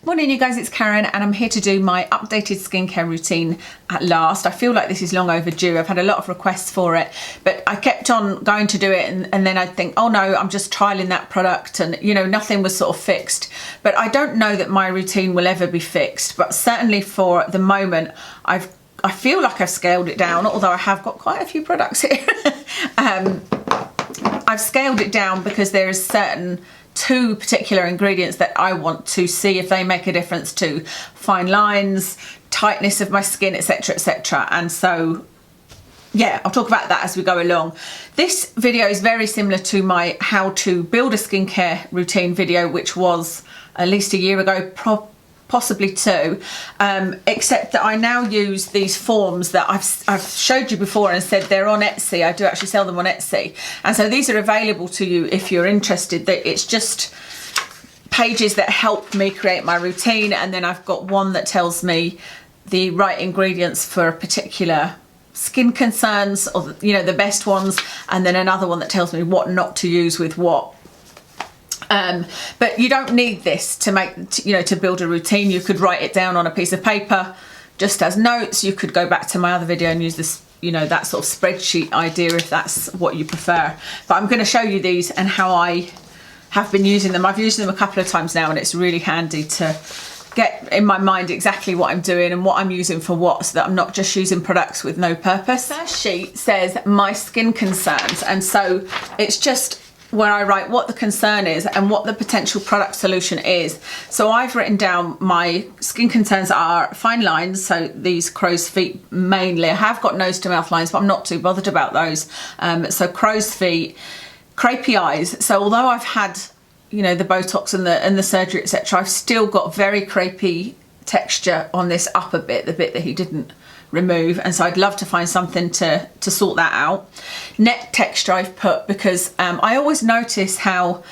Morning you guys, it's Karen and I'm here to do my updated skincare routine at last. I feel like this is long overdue. I've had a lot of requests for it, but I kept on going to do it and then I'd think, oh no, I'm just trialing that product and you know, nothing was sort of fixed. But I don't know that my routine will ever be fixed, but certainly for the moment, I feel like I've scaled it down, although I have got quite a few products here. I've scaled it down because there is certain two particular ingredients that I want to see if they make a difference to fine lines, tightness of my skin, etc, etc. And so yeah, I'll talk about that as we go along. This video is very similar to my how to build a skincare routine video, which was at least a year ago, possibly two, except that I now use these forms that I've showed you before and said they're on Etsy. I do actually sell them on Etsy, and so these are available to you if you're interested. It's just pages that help me create my routine, and then I've got one that tells me the right ingredients for particular skin concerns, or you know, the best ones, and then another one that tells me what not to use with what. But you don't need this to make, you know, to build a routine. You could write it down on a piece of paper just as notes. You could go back to my other video and use this, you know, that sort of spreadsheet idea if that's what you prefer. But I'm going to show you these and how I have been using them. I've used them a couple of times now and it's really handy to get in my mind exactly what I'm doing and what I'm using for what, so that I'm not just using products with no purpose. The first sheet says my skin concerns, and so it's just where I write what the concern is and what the potential product solution is. So I've written down my skin concerns are fine lines, so these crow's feet mainly. I have got nose to mouth lines, but I'm not too bothered about those. So crow's feet, crepey eyes. So although I've had, you know, the Botox and the surgery, etc., I've still got very crepey texture on this upper bit, the bit that he didn't remove, and so I'd love to find something to sort that out. Neck texture I've put because I always notice how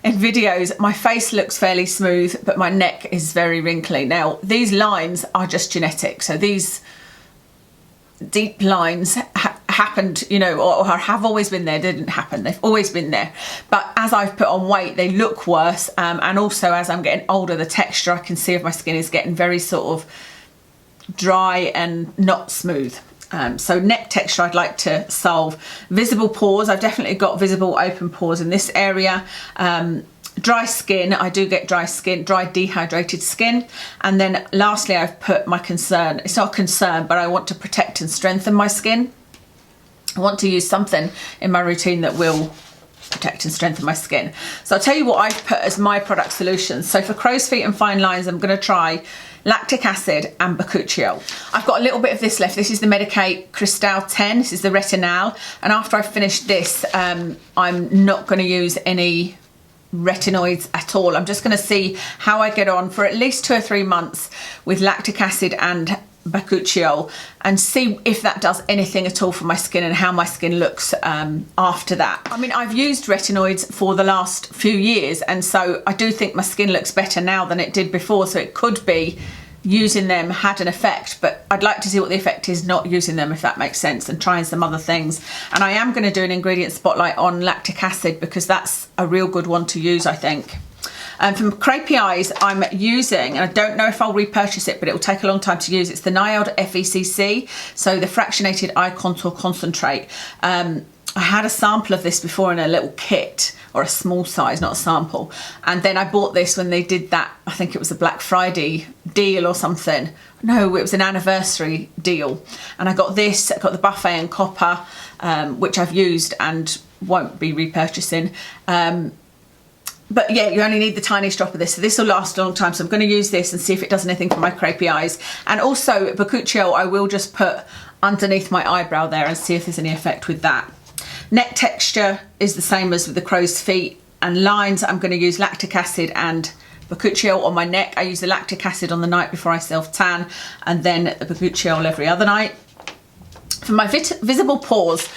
in videos my face looks fairly smooth but my neck is very wrinkly. Now these lines are just genetic, so these deep lines happened, you know, or have always been there. They didn't happen, they've always been there, but as I've put on weight they look worse, and also as I'm getting older the texture I can see of my skin is getting very sort of dry and not smooth. So neck texture I'd like to solve. Visible pores, I've definitely got visible open pores in this area. Dry skin, I do get dry skin, dry dehydrated skin. And then lastly I've put my concern. It's not a concern, but I want to protect and strengthen my skin. I want to use something in my routine that will protect and strengthen my skin. So I'll tell you what I've put as my product solutions. So for crow's feet and fine lines I'm going to try lactic acid and bakuchiol. I've got a little bit of this left. This is the Medicate Cristal 10. This is the retinol, and after I finish this I'm not going to use any retinoids at all. I'm just going to see how I get on for at least 2 or 3 months with lactic acid and bakuchiol and see if that does anything at all for my skin and how my skin looks after that. I mean, I've used retinoids for the last few years, and so I do think my skin looks better now than it did before, so it could be using them had an effect, but I'd like to see what the effect is not using them, if that makes sense, and trying some other things. And I am going to do an ingredient spotlight on lactic acid because that's a real good one to use, I think. And from crepey eyes, I'm using, and I don't know if I'll repurchase it, but it will take a long time to use. It's the NIOD FECC, so the Fractionated Eye Contour Concentrate. I had a sample of this before in a little kit, or a small size, not a sample. And then I bought this when they did that, I think it was a Black Friday deal or something. No, it was an anniversary deal. And I got this, I got the Buffet and Copper, which I've used and won't be repurchasing. But yeah, you only need the tiniest drop of this, so this will last a long time. So I'm going to use this and see if it does anything for my crepey eyes. And also bakuchiol I will just put underneath my eyebrow there and see if there's any effect with that. Neck texture is the same as with the crow's feet, and lines I'm going to use lactic acid and bakuchiol on my neck. I use the lactic acid on the night before I self tan, and then the bakuchiol every other night. For my visible pores,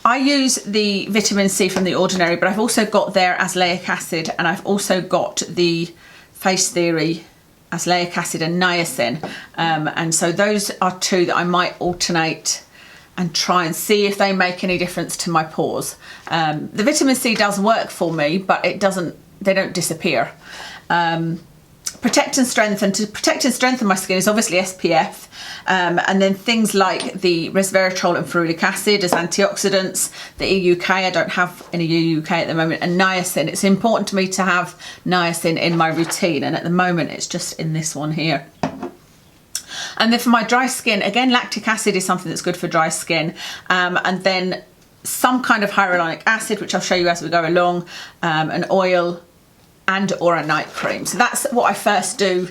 I use the vitamin C from The Ordinary, but I've also got their azelaic acid, and I've also got the Face Theory azelaic acid and niacin. And so those are two that I might alternate and try and see if they make any difference to my pores. The vitamin C does work for me, but it doesn't, they don't disappear. protect and strengthen. To protect and strengthen my skin is obviously SPF, and then things like the resveratrol and ferulic acid as antioxidants, the EUK, I don't have any EUK at the moment, and niacin. It's important to me to have niacin in my routine, and at the moment it's just in this one here. And then for my dry skin, again, lactic acid is something that's good for dry skin, and then some kind of hyaluronic acid, which I'll show you as we go along, an oil, and or a night cream. So that's what I first do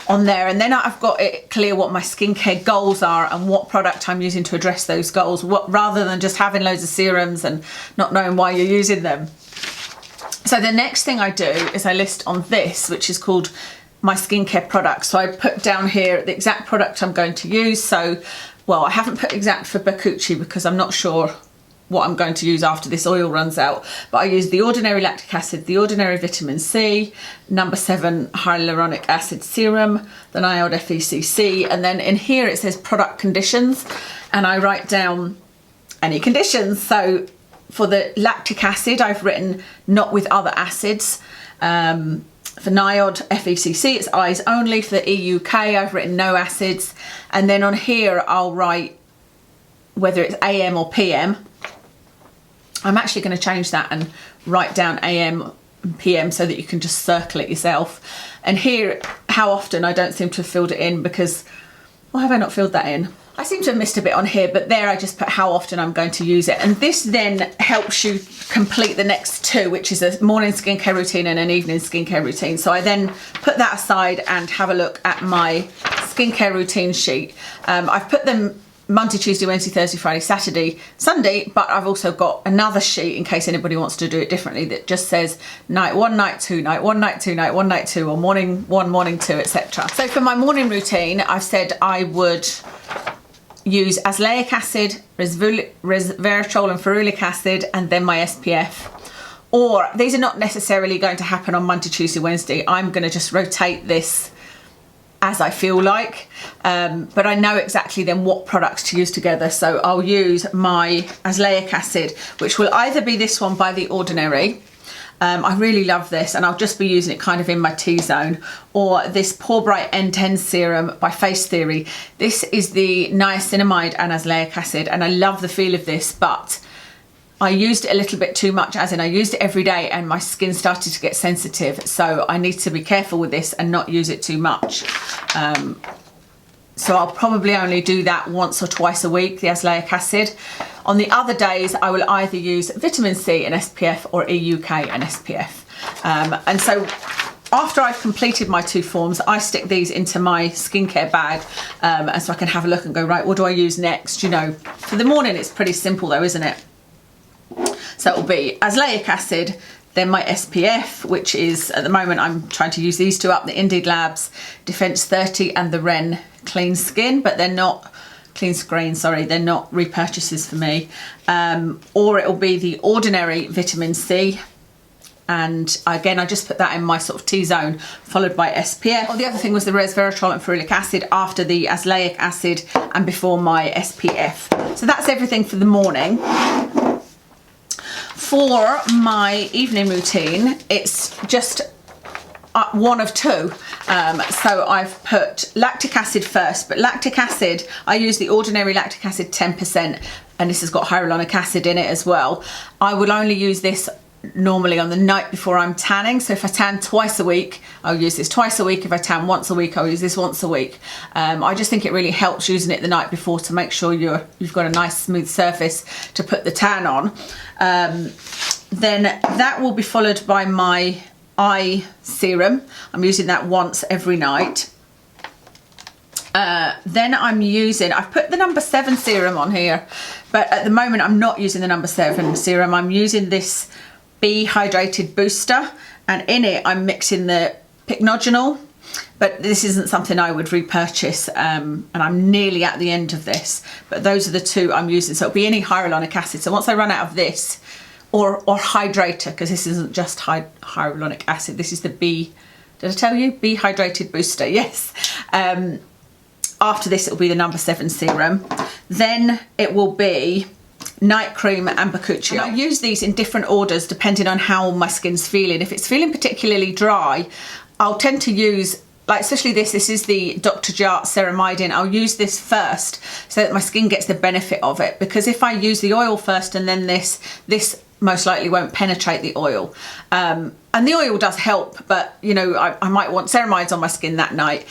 on there, and then I've got it clear what my skincare goals are and what product I'm using to address those goals, rather than just having loads of serums and not knowing why you're using them. So the next thing I do is I list on this, which is called my skincare products. So I put down here the exact product I'm going to use. So, well, I haven't put exact for Bakuchi because I'm not sure what I'm going to use after this oil runs out, but I use the ordinary lactic acid, the ordinary vitamin C, number 7 hyaluronic acid serum, the NIOD FECC, and then in here it says product conditions, and I write down any conditions. So for the lactic acid, I've written not with other acids. For NIOD FECC, it's eyes only. For the EUK, I've written no acids, and then on here I'll write whether it's AM or PM. I'm actually going to change that and write down AM and PM so that you can just circle it yourself. And here, how often, I don't seem to have filled it in because, why have I not filled that in? I seem to have missed a bit on here, but there I just put how often I'm going to use it. And this then helps you complete the next two, which is a morning skincare routine and an evening skincare routine. So I then put that aside and have a look at my skincare routine sheet. I've put them Monday, Tuesday, Wednesday, Thursday, Friday, Saturday, Sunday, but I've also got another sheet in case anybody wants to do it differently that just says night 1, night 2, night 1, night 2, night 1, night 2, or morning 1, morning 2, etc. So for my morning routine, I've said I would use azelaic acid, resveratrol and ferulic acid, and then my SPF. Or these are not necessarily going to happen on Monday, Tuesday, Wednesday. I'm going to just rotate this as I feel like, but I know exactly then what products to use together. So I'll use my azelaic acid, which will either be this one by The Ordinary. I really love this, and I'll just be using it kind of in my T-zone, or this Pore Bright N10 serum by Face Theory. This is the niacinamide and azelaic acid, and I love the feel of this, but I used it a little bit too much, as in I used it every day and my skin started to get sensitive. So I need to be careful with this and not use it too much. So I'll probably only do that once or twice a week, the azelaic acid. On the other days, I will either use vitamin C and SPF or EUK and SPF. And so after I've completed my two forms, I stick these into my skincare bag, and so I can have a look and go, right, what do I use next? You know, for the morning, it's pretty simple though, isn't it? So it'll be azelaic acid, then my SPF, which is, at the moment, I'm trying to use these two up, the Indeed Labs Defense 30 and the Ren Clean Skin, but they're not, Clean Screen, sorry, they're not repurchases for me. Or it'll be the Ordinary Vitamin C. And again, I just put that in my sort of T-zone, followed by SPF. Oh, the other thing was the resveratrol and ferulic acid after the azelaic acid and before my SPF. So that's everything for the morning. For my evening routine, it's just one of two. So I've put lactic acid first, but lactic acid, I use the Ordinary lactic acid 10%, and this has got hyaluronic acid in it as well. I will only use this normally on the night before I'm tanning. So if I tan twice a week, I'll use this twice a week. If I tan once a week, I'll use this once a week. I just think it really helps using it the night before to make sure you've got a nice smooth surface to put the tan on. Then that will be followed by my eye serum. I'm using that once every night. Then I've put the number 7 serum on here, but at the moment I'm not using the number 7 serum. I'm using this Be Hydrated Booster, and in it I'm mixing the pycnogenol, but this isn't something I would repurchase, and I'm nearly at the end of this, but those are the two I'm using. So it'll be any hyaluronic acid. So once I run out of this, or hydrator, because this isn't just hyaluronic acid, this is the did I tell you? Be Hydrated Booster, yes. After this, it'll be the number 7 serum. Then it will be night cream and Bakuchi. I use these in different orders depending on how my skin's feeling. If it's feeling particularly dry, I'll tend to use like especially this is the Dr. Jart Ceramidin. I'll use this first so that my skin gets the benefit of it, because if I use the oil first and then this most likely won't penetrate the oil. And the oil does help, but you know, I might want ceramides on my skin that night.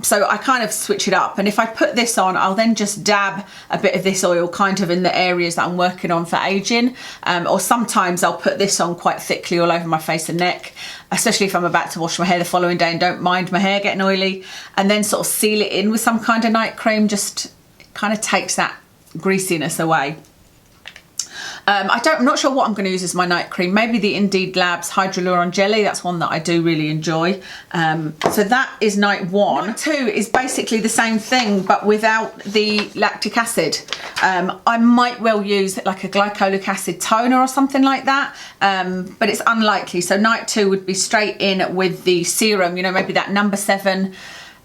So I kind of switch it up. And if I put this on, I'll then just dab a bit of this oil kind of in the areas that I'm working on for aging. Or sometimes I'll put this on quite thickly all over my face and neck, especially if I'm about to wash my hair the following day and don't mind my hair getting oily. And then sort of seal it in with some kind of night cream, just kind of takes that greasiness away. I'm not sure what I'm going to use as my night cream. Maybe the Indeed Labs Hydroluron Jelly. That's one that I do really enjoy. So that is night one. Night two is basically the same thing, but without the lactic acid. I might well use like a glycolic acid toner or something like that, but it's unlikely. So night two would be straight in with the serum, you know, maybe that number 7.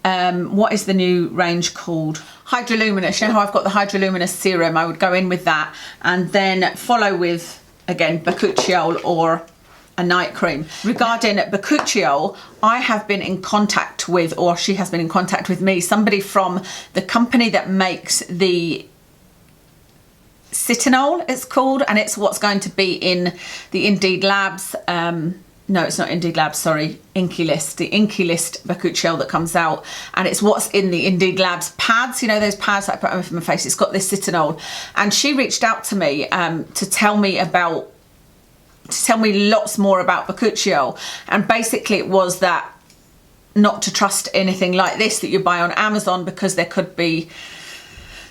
What is the new range called? Hydroluminous. You know how I've got the Hydroluminous serum? I would go in with that and then follow with, again, bakuchiol or a night cream. Regarding bakuchiol, I have been in contact with, or she has been in contact with me, somebody from the company that makes the Citinol, it's called, and it's what's going to be in the Indeed Labs. No, it's not Indeed Labs, sorry, Inky List, the Inky List bakuchiol that comes out, and it's what's in the Indeed Labs pads, you know, those pads that I put over my face. It's got this Citinol, and she reached out to me to tell me lots more about bakuchiol, and basically it was that not to trust anything like this that you buy on Amazon, because there could be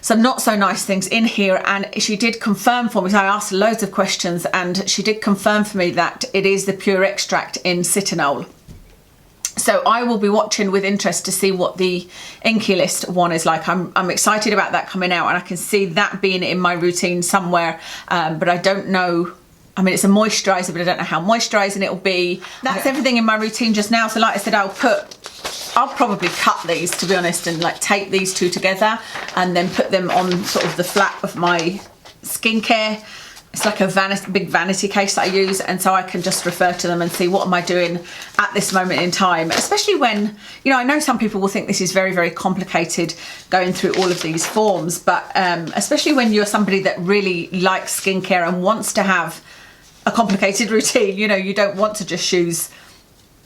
some not so nice things in here. And she did confirm for me, so I asked loads of questions, and she did confirm for me that it is the pure extract in Citinol. So I will be watching with interest to see what the Inky List one is like. I'm excited about that coming out, and I can see that being in my routine somewhere, but I don't know. I mean, it's a moisturiser, but I don't know how moisturising it will be. That's everything in my routine just now. So like I said, I'll probably cut these, to be honest, and like tape these two together and then put them on sort of the flap of my skincare. It's like a big vanity case that I use, and so I can just refer to them and see what am I doing at this moment in time. Especially when, you know, I know some people will think this is very, very complicated going through all of these forms, but especially when you're somebody that really likes skincare and wants to have a complicated routine, you know, you don't want to just choose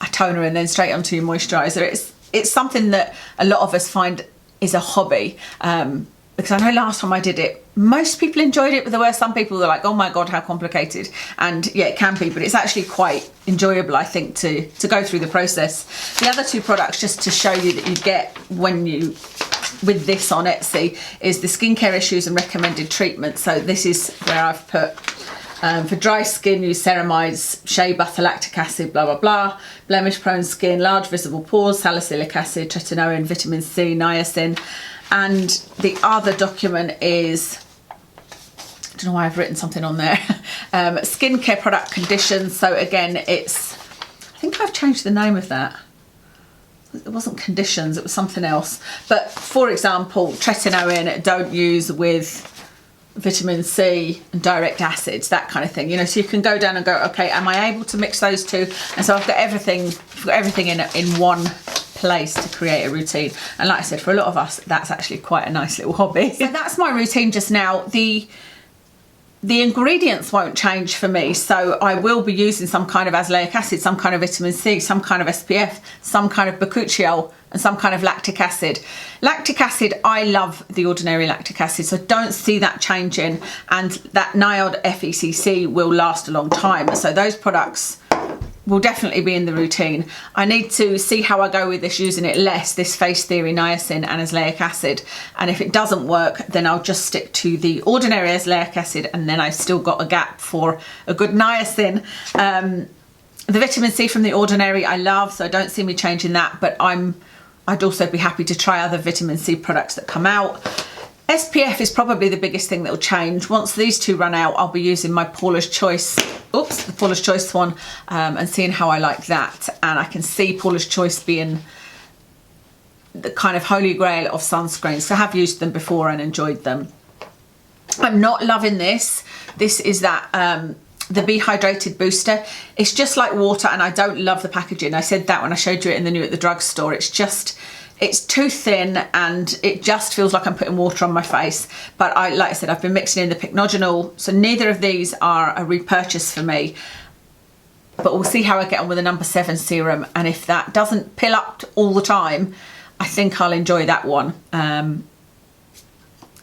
a toner and then straight onto your moisturiser. It's something that a lot of us find is a hobby, because I know last time I did it, most people enjoyed it, but there were some people that were like, oh my god, how complicated. And yeah, it can be, but it's actually quite enjoyable, I think, to go through the process. The other two products, just to show you that you get with this on Etsy, is the Skincare Issues and Recommended Treatment. So this is where I've put for dry skin, use ceramides, shea butter, lactic acid, blah, blah, blah. Blemish prone skin, large visible pores, salicylic acid, tretinoin, vitamin C, niacin. And the other document is, I don't know why I've written something on there, skincare product conditions. So again, I think I've changed the name of that. It wasn't conditions, it was something else. But for example, tretinoin, don't use with vitamin C and direct acids, that kind of thing, you know. So you can go down and go, okay, am I able to mix those two? And so I've got everything in one place to create a routine. And like I said, for a lot of us, that's actually quite a nice little hobby. So that's my routine just now. The ingredients won't change for me, so I will be using some kind of azelaic acid, some kind of vitamin C, some kind of SPF, some kind of bakuchiol, and some kind of lactic acid. Lactic acid, I love the ordinary lactic acid, so don't see that changing, and that NIOD FECC will last a long time. So those products will definitely be in the routine. I need to see how I go with this, using it less, this Face Theory niacin and azelaic acid, and if it doesn't work, then I'll just stick to the ordinary azelaic acid, and then I've still got a gap for a good niacin. The vitamin C from the ordinary I love, so I don't see me changing that, but I'd also be happy to try other vitamin C products that come out. SPF is probably the biggest thing that will change. Once these two run out, I'll be using my Paula's Choice, the Paula's Choice one, and seeing how I like that. And I can see Paula's Choice being the kind of holy grail of sunscreens. So I have used them before and enjoyed them. I'm not loving this. This is that the Be Hydrated Booster. It's just like water, and I don't love the packaging. I said that when I showed you it in the new at the drugstore. It's too thin, and it just feels like I'm putting water on my face. But like I said, I've been mixing in the Pycnogenol, so neither of these are a repurchase for me. But we'll see how I get on with the number 7 serum, and if that doesn't pill up all the time, I think I'll enjoy that one.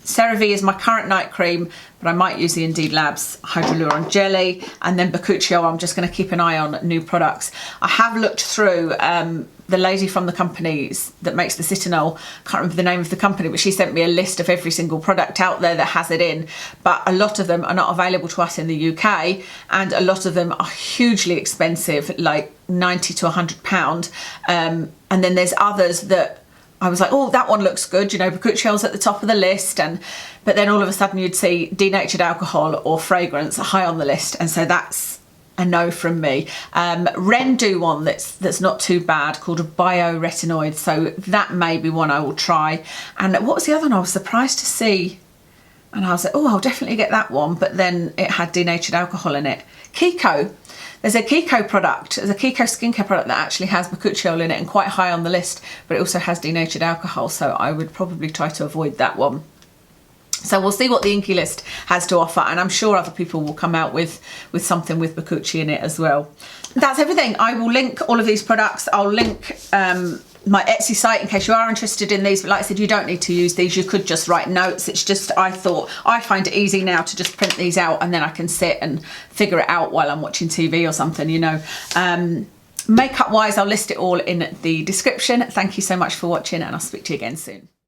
Cerave is my current night cream, but I might use the Indeed Labs Hydroluron Jelly, and then Buccuccio, I'm just going to keep an eye on new products. I have looked through the lady from the companies that makes the Citronol, can't remember the name of the company, but she sent me a list of every single product out there that has it in, but a lot of them are not available to us in the UK, and a lot of them are hugely expensive, like 90 to 100 pound, and then there's others that I was like, oh, that one looks good, you know, Buccuccio's at the top of the list, but then all of a sudden you'd see denatured alcohol or fragrance high on the list, and so that's a no from me. Ren do one that's not too bad, called a bioretinoid, so that may be one I will try. And what was the other one I was surprised to see? And I was like, oh, I'll definitely get that one, but then it had denatured alcohol in it. Kiko. There's a Kiko product, there's a Kiko skincare product that actually has Buccucciol in it and quite high on the list, but it also has denatured alcohol, so I would probably try to avoid that one. So we'll see what the Inky List has to offer, and I'm sure other people will come out with something with Buccucci in it as well. That's everything. I will link all of these products. I'll link my Etsy site in case you are interested in these, but like I said, you don't need to use these. You could just write notes. It's just, I find it easy now to just print these out, and then I can sit and figure it out while I'm watching TV or something, you know. Makeup wise, I'll list it all in the description. Thank you so much for watching, and I'll speak to you again soon.